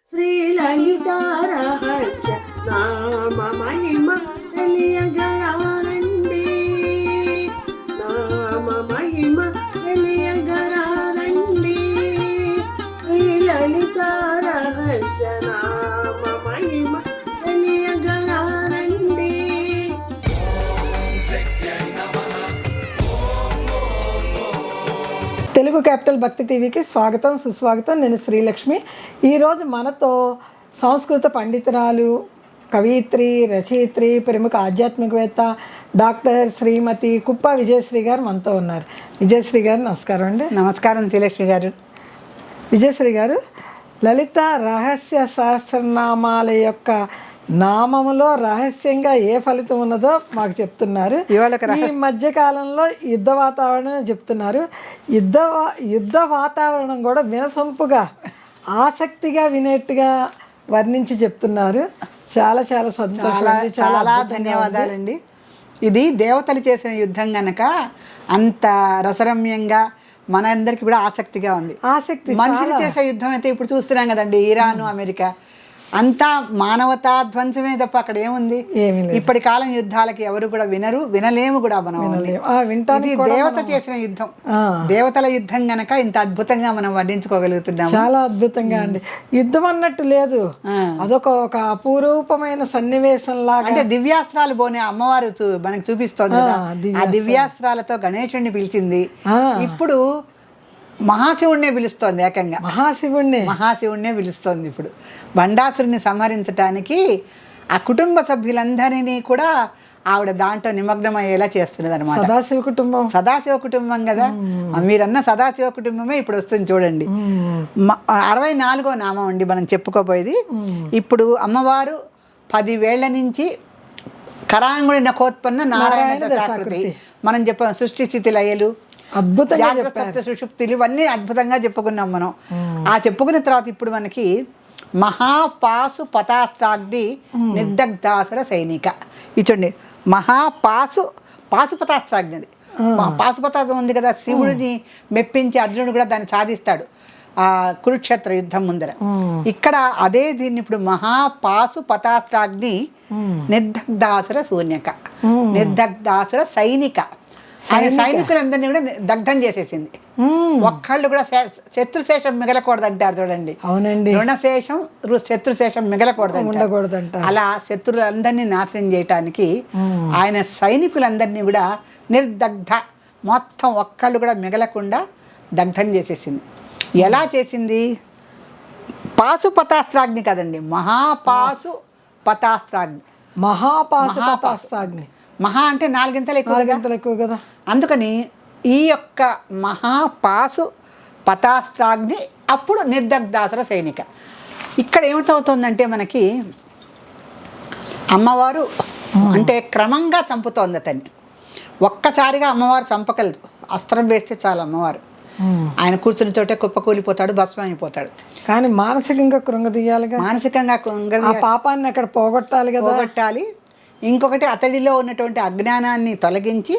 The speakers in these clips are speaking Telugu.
శ్రీలలిత రహస్య నామ మహిమ తెలియగరారండి. నామ మహిమ తెలియగరారండి. శ్రీలలిత రహస్య నామ మహిమ తెలియగరారండి. తెలుగు క్యాపిటల్ భక్తి టీవీకి స్వాగతం సుస్వాగతం. నేను శ్రీలక్ష్మి. ఈరోజు మనతో సంస్కృత పండితురాలు, కవయిత్రి, రచయిత్రి, ప్రముఖ ఆధ్యాత్మికవేత్త డాక్టర్ శ్రీమతి కుప్ప విజయశ్రీ గారు మనతో ఉన్నారు. విజయశ్రీ గారు నమస్కారం అండి. నమస్కారం శ్రీలక్ష్మి గారు. విజయశ్రీ గారు, లలిత రహస్య సహస్రనామాల యొక్క నామములో రహస్యంగా ఏ ఫలితం ఉన్నదో మాకు చెప్తున్నారు. ఈ మధ్య కాలంలో యుద్ధ వాతావరణం చెప్తున్నారు. యుద్ధ వాతావరణం కూడా వినసొంపుగా ఆసక్తిగా వినేట్టుగా వర్ణించి చెప్తున్నారు. చాలా చాలా సంతోషం, చాలా ధన్యవాదాలండి. ఇది దేవతలు చేసిన యుద్ధం గనక అంత రసరమ్యంగా మనందరికి కూడా ఆసక్తిగా ఉంది. మనుషులు చేసే యుద్ధం అయితే ఇప్పుడు చూస్తున్నాం కదండి, ఇరాను అమెరికా, అంతా మానవతా ధ్వంసమే తప్ప అక్కడ ఏముంది? ఇప్పటి కాలం యుద్ధాలకి ఎవరు కూడా వినలేము కూడా. మనం ఇది దేవత చేసిన యుద్ధం, దేవతల యుద్ధం గనక ఇంత అద్భుతంగా మనం వర్ణించుకోగలుగుతున్నాం. చాలా అద్భుతంగా అండి. యుద్ధం అన్నట్టు లేదు, అదొక అపూరూపమైన సన్నివేశం లాగా. అంటే దివ్యాస్త్రాలు పోనే అమ్మవారు మనకు చూపిస్తోంది కదా, ఆ దివ్యాస్త్రాలతో గణేశుడిని పిలిచింది. ఇప్పుడు మహాశివుణ్ణే పిలుస్తోంది, ఏకంగా మహాశివుణ్ణే పిలుస్తోంది. ఇప్పుడు బండాసురుని సంహరించడానికి ఆ కుటుంబ సభ్యులందరినీ కూడా ఆవిడ దాంట్లో నిమగ్నమయ్యేలా చేస్తున్నది అనమాట. సదాశివ కుటుంబం కదా, మీరన్న సదాశివ కుటుంబమే ఇప్పుడు వస్తుంది చూడండి. 64వ నామం అండి మనం చెప్పుకోబోయేది. ఇప్పుడు అమ్మవారు 10 వేళ్ల నుంచి కరాంగుడి నఖోత్పన్న నారాయణ దశాకృతి, మనం చెప్పాం సృష్టి స్థితి లయలు, జాగ్రత్త సుషుప్తులు, ఇవన్నీ అద్భుతంగా చెప్పుకున్నాం మనం. ఆ చెప్పుకున్న తర్వాత ఇప్పుడు మనకి మహాపాసు పతాస్త్రాగ్ని నిర్దగ్ధాసుర సైనిక ఇచ్చండి. పాశుపతాస్త్రాగ్ని, అది పాశుపతాస్త్రం ఉంది కదా, శివుడిని మెప్పించి అర్జునుడు కూడా దాన్ని సాధిస్తాడు ఆ కురుక్షేత్ర యుద్ధం ముందర. ఇక్కడ అదే దీన్ని ఇప్పుడు మహాపాశుపతాస్త్రాగ్ని నిర్దగ్ధాసుర శూన్యక, నిర్దగ్ధాసుర సైనిక. ఆయన సైనికులందరినీ కూడా దగ్ధం చేసేసింది. ఒక్కళ్ళు కూడా శత్రుశేషం మిగలకూడదు అంటారు చూడండి. అవునండి, రుణశేషం శత్రుశేషం మిగలకూడదు. అలా శత్రులందరినీ నాశనం చేయటానికి ఆయన సైనికులందరినీ కూడా నిర్దగ్ధ, మొత్తం ఒక్కళ్ళు కూడా మిగలకుండా దగ్ధం చేసేసింది. ఎలా చేసింది? పాశుపతాస్త్రాగ్ని కదండి, మహాపాశుపతాస్త్రాగ్ని. మహాపాశుపతాస్త్రాగ్ని, మహా అంటే 4 గింతలు ఎక్కువ కదా. అందుకని ఈ యొక్క మహాపాశు పతాస్త్రాగ్ని అప్పుడు నిర్దగ్ధాసుర సైనిక. ఇక్కడ ఏమిటవుతుందంటే మనకి అమ్మవారు అంటే క్రమంగా చంపుతోంది అతన్ని. ఒక్కసారిగా అమ్మవారు చంపగలదు, అస్త్రం వేస్తే చాలు అమ్మవారు. ఆయన కూర్చుని చోటే కుప్పకూలిపోతాడు, భస్మం అయిపోతాడు. కానీ మానసికంగా కృంగదీయాలిగా, మానసికంగా పాపాన్ని అక్కడ పోగొట్టాలి. ఇంకొకటి అతడిలో ఉన్నటువంటి అజ్ఞానాన్ని తొలగించి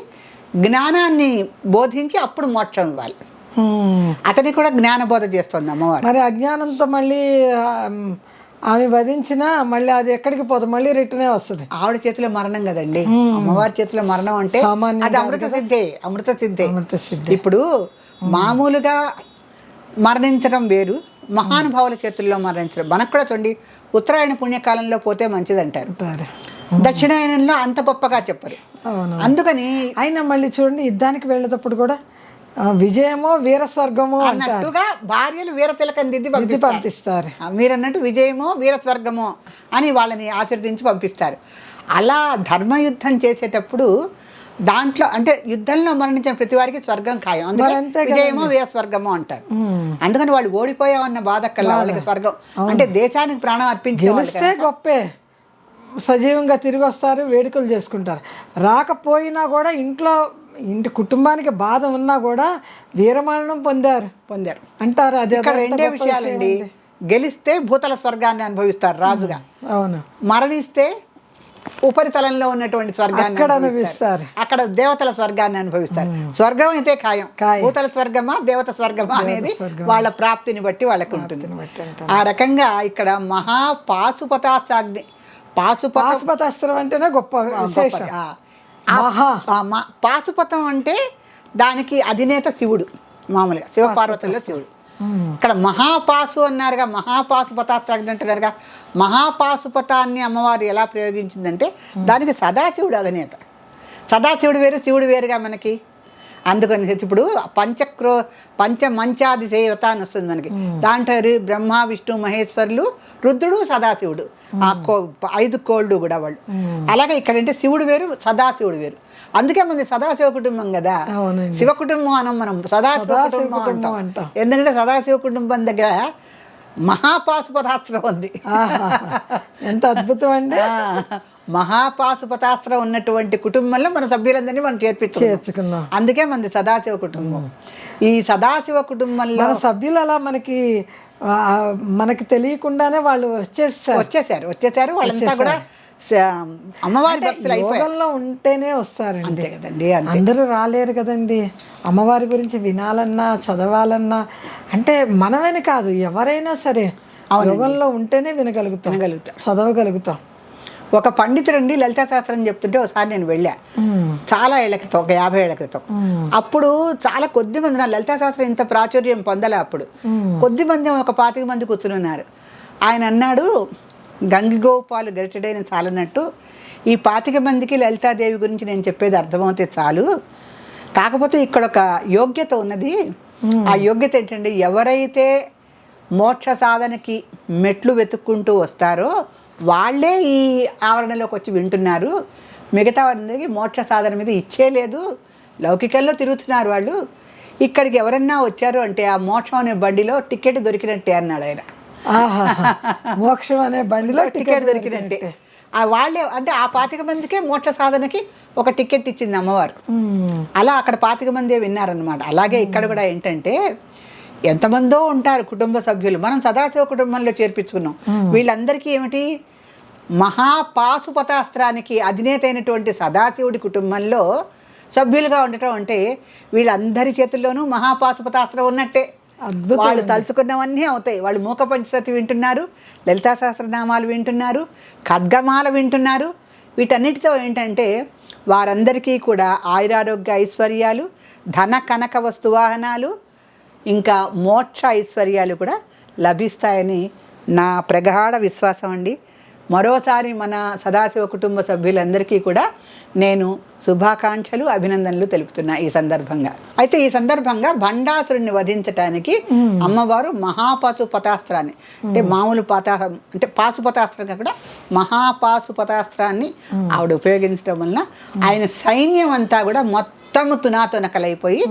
జ్ఞానాన్ని బోధించి అప్పుడు మోక్షం ఇవ్వాలి. అతని కూడా జ్ఞానబోధ చేస్తుంది అమ్మవారు. మరి అజ్ఞానంతో మళ్ళీ ఆమె వధించినా మళ్ళీ అది ఎక్కడికి పోదు, మళ్ళీ రిటర్నే వస్తుంది. ఆవిడ చేతిలో మరణం కదండి, అమ్మవారి చేతిలో మరణం అంటే అది అమృత సిద్ధే. ఇప్పుడు మామూలుగా మరణించడం వేరు, మహానుభావుల చేతుల్లో మరణించడం. మనకు కూడా చూడండి, ఉత్తరాయణ పుణ్యకాలంలో పోతే మంచిది అంటారు, దక్షిణాయనంలో అంత గొప్పగా చెప్పరు. అందుకని అయినా మళ్ళీ చూడండి, యుద్ధానికి వెళ్ళేటప్పుడు కూడా విజయమో వీరస్వర్గమో అన్నట్టుగా భార్యలు వీరతిలకం దిద్ది పంపిస్తారు. మీరు అన్నట్టు విజయమో వీరస్వర్గమో అని వాళ్ళని ఆశీర్వదించి పంపిస్తారు. అలా ధర్మయుద్ధం చేసేటప్పుడు దాంట్లో అంటే యుద్ధంలో మరణించిన ప్రతి వారికి స్వర్గం ఖాయం, అందుకని విజయమో వీరస్వర్గమో అంటారు. అందుకని వాళ్ళు ఓడిపోయామన్న బాధ కల్లా వాళ్ళకి స్వర్గం అంటే దేశానికి ప్రాణం అర్పించే గొప్పే. సజీవంగా తిరిగి వస్తారు, వేడుకలు చేసుకుంటారు. రాకపోయినా కూడా ఇంటి కుటుంబానికి బాధ ఉన్నా కూడా వీరమరణం పొందారు అంటారు. అది రెండే విషయాలండి. గెలిస్తే భూతల స్వర్గాన్ని అనుభవిస్తారు రాజుగా, అవును. మరణిస్తే ఉపరితలంలో ఉన్నటువంటి స్వర్గాన్ని అక్కడ అనుభవిస్తారు. అక్కడ దేవతల స్వర్గాన్ని అనుభవిస్తారు. స్వర్గం అయితే ఖాయం, భూతల స్వర్గమా దేవత స్వర్గమా అనేది వాళ్ళ ప్రాప్తిని బట్టి వాళ్ళకు ఉంటుంది. ఆ రకంగా ఇక్కడ మహాపాశుపతాస్త్రాగ్ని, పాశుపతాస్త్రం అంటేనే గొప్ప విశేషం. పాశుపతం అంటే దానికి అధినేత శివుడు, మామూలుగా శివపార్వతుల్లో శివుడు. ఇక్కడ మహాపాసు అన్నారుగా, మహాపాశుపతాస్త్రాగ్ని అంటున్నారుగా. మహాపాశుపతాన్ని అమ్మవారు ఎలా ప్రయోగించిందంటే దానికి సదాశివుడు అధినేత. సదాశివుడు వేరు, శివుడు వేరుగా మనకి. అందుకని ఇప్పుడు పంచమంచాదిసేవత అని వస్తుంది మనకి. దాంట్లో బ్రహ్మ విష్ణు మహేశ్వరులు, రుద్రుడు సదాశివుడు, 5 కోళ్ళు కూడా వాళ్ళు. అలాగే ఇక్కడంటే శివుడు వేరు, సదాశివుడు వేరు. అందుకే మనది సదాశివ కుటుంబం కదా, శివ కుటుంబం అనం మనం, సదాశివ కుటుంబం అంటాం. ఎందుకంటే సదాశివ కుటుంబం దగ్గర మహాపాశుపతాస్త్రం ఉంది. ఎంత అద్భుతం అండి. మహాపాశుపతాస్త్రం ఉన్నటువంటి కుటుంబంలో మన సభ్యులందరినీ మనం చేర్చుకున్నాం. అందుకే మనది సదాశివ కుటుంబం. ఈ సదాశివ కుటుంబంలో మన సభ్యులు అలా మనకి తెలియకుండానే వాళ్ళు వచ్చేసారు. వాళ్ళంతా కూడా అమ్మవారి భక్తులు యోగంలో ఉంటేనే వస్తారండి. అంతే కదండి, అందరూ రాలేరు కదండి. అమ్మవారి గురించి వినాలన్నా చదవాలన్నా అంటే మనమేని కాదు, ఎవరైనా సరే యోగంలో ఉంటేనే వినగలుగుతాం, చదవగలుగుతాం. ఒక పండితుడండి లలితా శాస్త్రం చెప్తుంటే ఒకసారి నేను వెళ్ళా, చాలా ఏళ్ల క్రితం, ఒక 50 ఏళ్ల క్రితం. అప్పుడు చాలా కొద్ది మంది, నా లలితా శాస్త్రం ఇంత ప్రాచుర్యం పొందలే అప్పుడు. కొద్ది మంది, ఒక 25 మంది కూర్చుని ఉన్నారు. ఆయన అన్నాడు, గంగిగోపాలు గరిటెడైన చాలన్నట్టు ఈ 25 మందికి లలితాదేవి గురించి నేను చెప్పేది అర్థమవుతే చాలు. కాకపోతే ఇక్కడ ఒక యోగ్యత ఉన్నది. ఆ యోగ్యత ఏంటంటే, ఎవరైతే మోక్ష సాధనకి మెట్లు వెతుక్కుంటూ వస్తారో వాళ్ళే ఈ ఆవరణలోకి వచ్చి వింటున్నారు. మిగతా వారందరికీ మోక్ష సాధన మీద ఇచ్చే లేదు, లౌకికల్లో తిరుగుతున్నారు వాళ్ళు. ఇక్కడికి ఎవరన్నా వచ్చారు అంటే ఆ మోక్షం అనే బండిలో టికెట్ దొరికినట్టే అన్నాడు ఆయన. మోక్షం అనే బండిలో టికెట్ దొరికినట్టే. వాళ్ళే అంటే ఆ 25 మందికే మోక్ష సాధనకి ఒక టికెట్ ఇచ్చింది అమ్మవారు. అలా అక్కడ 25 మందే విన్నారనమాట. అలాగే ఇక్కడ కూడా ఏంటంటే, ఎంతమందో ఉంటారు కుటుంబ సభ్యులు, మనం సదాశివ కుటుంబంలో చేర్పించుకున్నాం. వీళ్ళందరికీ ఏమిటి, మహాపాశుపతాస్త్రానికి అధినేత అయినటువంటి సదాశివుడి కుటుంబంలో సభ్యులుగా ఉండటం అంటే వీళ్ళందరి చేతుల్లోనూ మహాపాశుపతాస్త్రం ఉన్నట్టే. వాళ్ళు తలుచుకున్నవన్నీ అవుతాయి. వాళ్ళు మూక పంచసతి వింటున్నారు, లలితా సహస్రనామాలు వింటున్నారు, ఖడ్గమాల వింటున్నారు. వీటన్నిటితో ఏంటంటే వారందరికీ కూడా ఆయురారోగ్య ఐశ్వర్యాలు, ధన కనక వస్తువాహనాలు, ఇంకా మోక్ష ఐశ్వర్యాలు కూడా లభిస్తాయని నా ప్రగాఢ విశ్వాసం అండి. మరోసారి మన సదాశివ కుటుంబ సభ్యులందరికీ కూడా నేను శుభాకాంక్షలు, అభినందనలు తెలుపుతున్నా ఈ సందర్భంగా. అయితే ఈ సందర్భంగా భండాసురుడిని వధించటానికి అమ్మవారు మహాపాశుపతాస్త్రాన్ని, అంటే మామూలు అంటే పాశుపతాస్త్రం కూడా మహాపాశుపతాస్త్రాన్ని ఆవిడ ఉపయోగించడం వలన ఆయన సైన్యం అంతా కూడా మొత్తము తునాతునకలైపోయి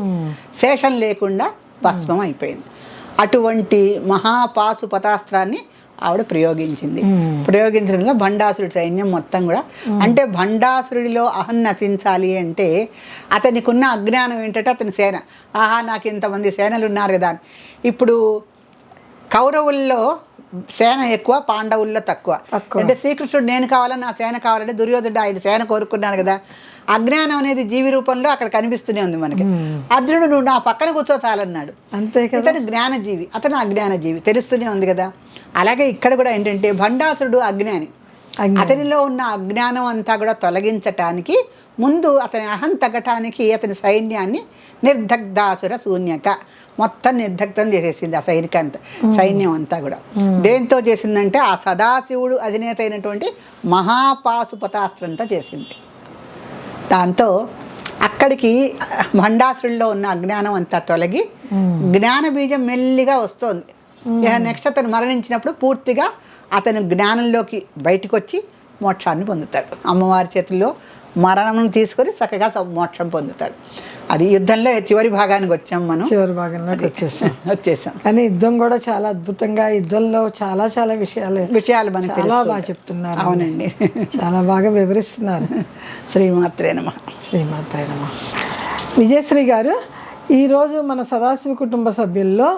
శేషం లేకుండా భస్మం అయిపోయింది. అటువంటి మహాపాశుపతాస్త్రాన్ని ఆవిడ ప్రయోగించడంలో భండాసురుడి సైన్యం మొత్తం కూడా, అంటే భండాసురుడిలో అహం నశించాలి అంటే అతనికి ఉన్న అజ్ఞానం ఏంటంటే అతని సేన, నాకు ఇంతమంది సేనలు ఉన్నారు కదా. ఇప్పుడు కౌరవుల్లో సేన ఎక్కువ, పాండవుల్లో తక్కువ. అంటే శ్రీకృష్ణుడు నేను కావాలని, నా సేన కావాలంటే దుర్యోధనుడు ఆయన సేన కోరుకున్నాడు కదా. అజ్ఞానం అనేది జీవి రూపంలో అక్కడ కనిపిస్తూనే ఉంది మనకి. అర్జునుడు నువ్వు నా పక్కన కూర్చో చాలన్నాడు. అంతే. ఇతను జ్ఞానజీవి, అతను అజ్ఞానజీవి, తెలుస్తూనే ఉంది కదా. అలాగే ఇక్కడ కూడా ఏంటంటే భండాసురుడు అజ్ఞాని, అతనిలో ఉన్న అజ్ఞానం అంతా కూడా తొలగించటానికి ముందు అతని అహం తగ్గటానికి అతని సైన్యాన్ని నిర్దగ్ధాసుర శూన్యక మొత్తం నిర్దగ్ధం చేసేసింది. ఆ సైన్యం అంతా కూడా దేంతో చేసిందంటే ఆ సదాశివుడు అధినేత అయినటువంటి మహాపాశుపతాస్త్రంతో చేసింది. దాంతో అక్కడికి భండాసురుల్లో ఉన్న అజ్ఞానం అంతా తొలగి జ్ఞాన బీజం మెల్లిగా వస్తుంది. నెక్స్ట్ అతను మరణించినప్పుడు పూర్తిగా అతను జ్ఞానంలోకి బయటకు వచ్చి మోక్షాన్ని పొందుతాడు. అమ్మవారి చేతుల్లో మరణం తీసుకొని చక్కగా మోక్షం పొందుతాడు. అది యుద్ధంలో చివరి భాగానికి వచ్చాం మనం. చివరి భాగంలోకి వచ్చేసాం. కానీ యుద్ధం కూడా చాలా అద్భుతంగా, యుద్ధంలో చాలా చాలా విషయాలు మనకి చాలా బాగా చెప్తున్నారు. అవునండి, చాలా బాగా వివరిస్తున్నారు. శ్రీమాత్రే నమః. శ్రీమాత్రే నమః. విజయశ్రీ గారు, ఈరోజు మన సదాశివ కుటుంబ సభ్యుల్లో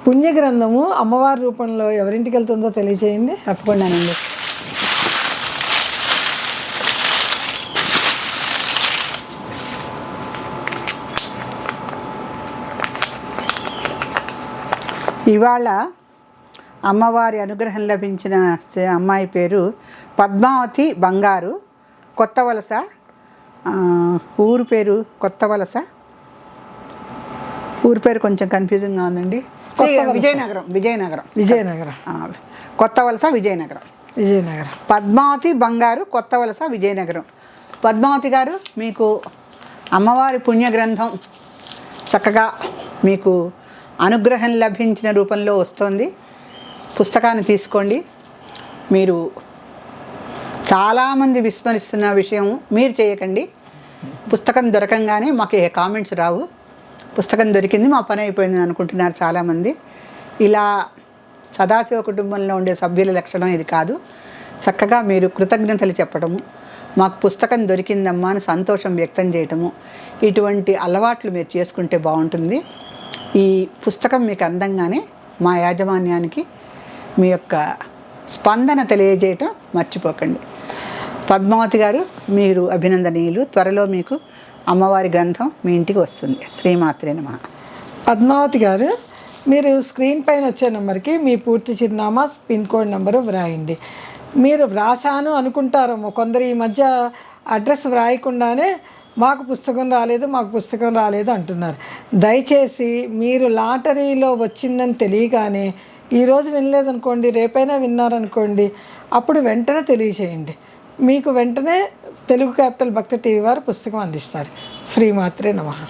పుణ్యగ్రంథము అమ్మవారి రూపంలో ఎవరింటికి వెళ్తుందో తెలియజేయండి. తప్పకుండానండి. ఇవాళ అమ్మవారి అనుగ్రహం లభించిన అమ్మాయి పేరు పద్మావతి బంగారు, కొత్త వలస. ఊరు పేరు కొత్త వలస. ఊరు పేరు కొంచెం కన్ఫ్యూజింగ్గా ఉందండి. విజయనగరం. కొత్త వలస విజయనగరం. పద్మావతి బంగారు, కొత్త వలస విజయనగరం. పద్మావతి గారు, మీకు అమ్మవారి పుణ్యగ్రంథం చక్కగా మీకు అనుగ్రహం లభించిన రూపంలో వస్తుంది. పుస్తకాన్ని తీసుకోండి. మీరు చాలామంది విస్మరిస్తున్న విషయం మీరు చేయకండి. పుస్తకం దొరకంగానే మాకు ఏ కామెంట్స్ రావు. పుస్తకం దొరికింది, మా పని అయిపోయింది అనుకుంటున్నారు చాలామంది. ఇలా సదాశివ కుటుంబంలో ఉండే సభ్యుల లక్షణం ఇది కాదు. చక్కగా మీరు కృతజ్ఞతలు చెప్పడము, మాకు పుస్తకం దొరికిందమ్మా అని సంతోషం వ్యక్తం చేయటము, ఇటువంటి అలవాట్లు మీరు చేసుకుంటే బాగుంటుంది. ఈ పుస్తకం మీకు అందంగానే మా యాజమాన్యానికి మీ యొక్క స్పందన తెలియజేయటం మర్చిపోకండి. పద్మావతి గారు, మీరు అభినందనీయులు. త్వరలో మీకు అమ్మవారి గ్రంథం మీ ఇంటికి వస్తుంది. శ్రీమాత్రే నమః. పద్మావతి గారు, మీరు స్క్రీన్ పైన వచ్చే నెంబర్కి మీ పూర్తి చిరునామా, పిన్ కోడ్ నెంబరు వ్రాయండి. మీరు వ్రాసాను అనుకుంటారేమో కొందరు, ఈ మధ్య అడ్రస్ వ్రాయకుండానే మాకు పుస్తకం రాలేదు అంటున్నారు. దయచేసి మీరు లాటరీలో వచ్చిందని తెలియగానే, ఈరోజు వినలేదనుకోండి, రేపైనా విన్నారనుకోండి, అప్పుడు వెంటనే తెలియచేయండి. మీకు వెంటనే తెలుగు క్యాపిటల్ భక్తి టీవీ వారు పుస్తకం అందిస్తారు. శ్రీమాత్రే నమః.